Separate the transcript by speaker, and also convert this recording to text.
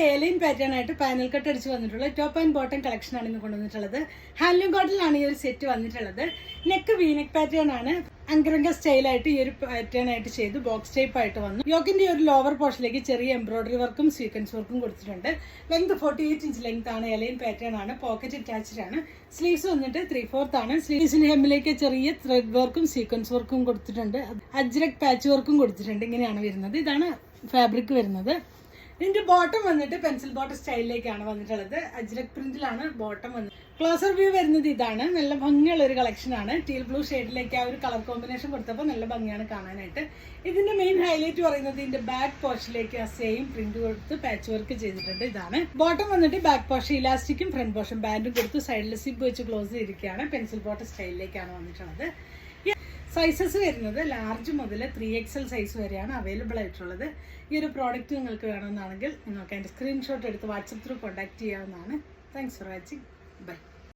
Speaker 1: Airline pattern ആയിട്ട് panel cut അടിച്ച് വന്നിട്ടുള്ള ടോപ്പ് ആൻഡ് ബോട്ടം കളക്ഷൻ ആണ് ഇന്ന് കൊണ്ടുവന്നിട്ടുള്ളത്. ഹാൻഡ്ലൂം കോട്ടണിലാണ് ഈ ഒരു സെറ്റ് വന്നിട്ടുള്ളത്. നെക്ക് വീനെക്ക് പാറ്റേൺ ആണ്. അങ്കരംഗ സ്റ്റൈലായിട്ട് ഈ ഒരു പാറ്റേൺ ആയിട്ട് ചെയ്തു ബോക്സ് ടൈപ്പ് ആയിട്ട് വന്നു. യോക്കിന്റെ ഒരു ലോവർ പോർഷനിലേക്ക് ചെറിയ എംബ്രോയിഡറി വർക്കും സീക്വൻസ് വർക്കും കൊടുത്തിട്ടുണ്ട്. ലെങ്ത് 48 ഇഞ്ച് ലെങ്ത് ആണ്. എയർലൈൻ പാറ്റേൺ ആണ്. പോക്കറ്റ് അറ്റാച്ച്ഡ് ആണ്. സ്ലീവ്സ് വന്നിട്ട് 3/4 ആണ്. സ്ലീവ്സിന്റെ ഹെമ്മിലേക്ക് ചെറിയ ത്രെഡ് വർക്കും സീക്വൻസ് വർക്കും കൊടുത്തിട്ടുണ്ട്. അജ്രക് പാച്ച് വർക്കും കൊടുത്തിട്ടുണ്ട്. ഇങ്ങനെയാണ് വരുന്നത്. ഇതാണ് ഫാബ്രിക് വരുന്നത്. ഇതിന്റെ ബോട്ടം വന്നിട്ട് പെൻസിൽ ബോട്ടം സ്റ്റൈലിലേക്കാണ് വന്നിട്ടുള്ളത്. അജ്രക് പ്രിന്റിലാണ് ബോട്ടം വന്നത്. ക്ലോസർ വ്യൂ വരുന്നത് ഇതാണ്. നല്ല ഭംഗിയുള്ള ഒരു കളക്ഷൻ ആണ്. ടീൽ ബ്ലൂ ഷെയ്ഡിലേക്ക് ആ ഒരു കളർ കോമ്പിനേഷൻ കൊടുത്തപ്പോൾ നല്ല ഭംഗിയാണ് കാണാനായിട്ട്. ഇതിന്റെ മെയിൻ ഹൈലൈറ്റ് പറയുന്നത് ഇതിന്റെ ബാക്ക് പോർഷനിലേക്ക് ആ സെയിം പ്രിന്റ് കൊടുത്ത് പാച്ച് വർക്ക് ചെയ്തിട്ടുണ്ട്. ഇതാണ് ബോട്ടം വന്നിട്ട് ബാക്ക് പോർഷൻ ഇലാസ്റ്റിക്കും ഫ്രണ്ട് പോർഷൻ ബാൻഡും കൊടുത്ത് സൈഡിൽ സിബ് വെച്ച് ക്ലോസ് ചെയ്തിരിക്കുകയാണ്. പെൻസിൽ ബോട്ടം സ്റ്റൈലിലേക്കാണ് വന്നിട്ടുള്ളത്. സൈസസ് വരുന്നത് ലാർജ് മുതൽ 3XL സൈസ് വരെയാണ് അവൈലബിൾ ആയിട്ടുള്ളത്. ഈ ഒരു പ്രോഡക്റ്റ് നിങ്ങൾക്ക് വേണമെന്നാണെങ്കിൽ നിങ്ങൾക്ക് അതിൻ്റെ സ്ക്രീൻഷോട്ട് എടുത്ത് വാട്സപ്പ് ത്രൂ കോൺടാക്ട് ചെയ്യാവുന്നതാണ്. Thanks for watching. ബൈ.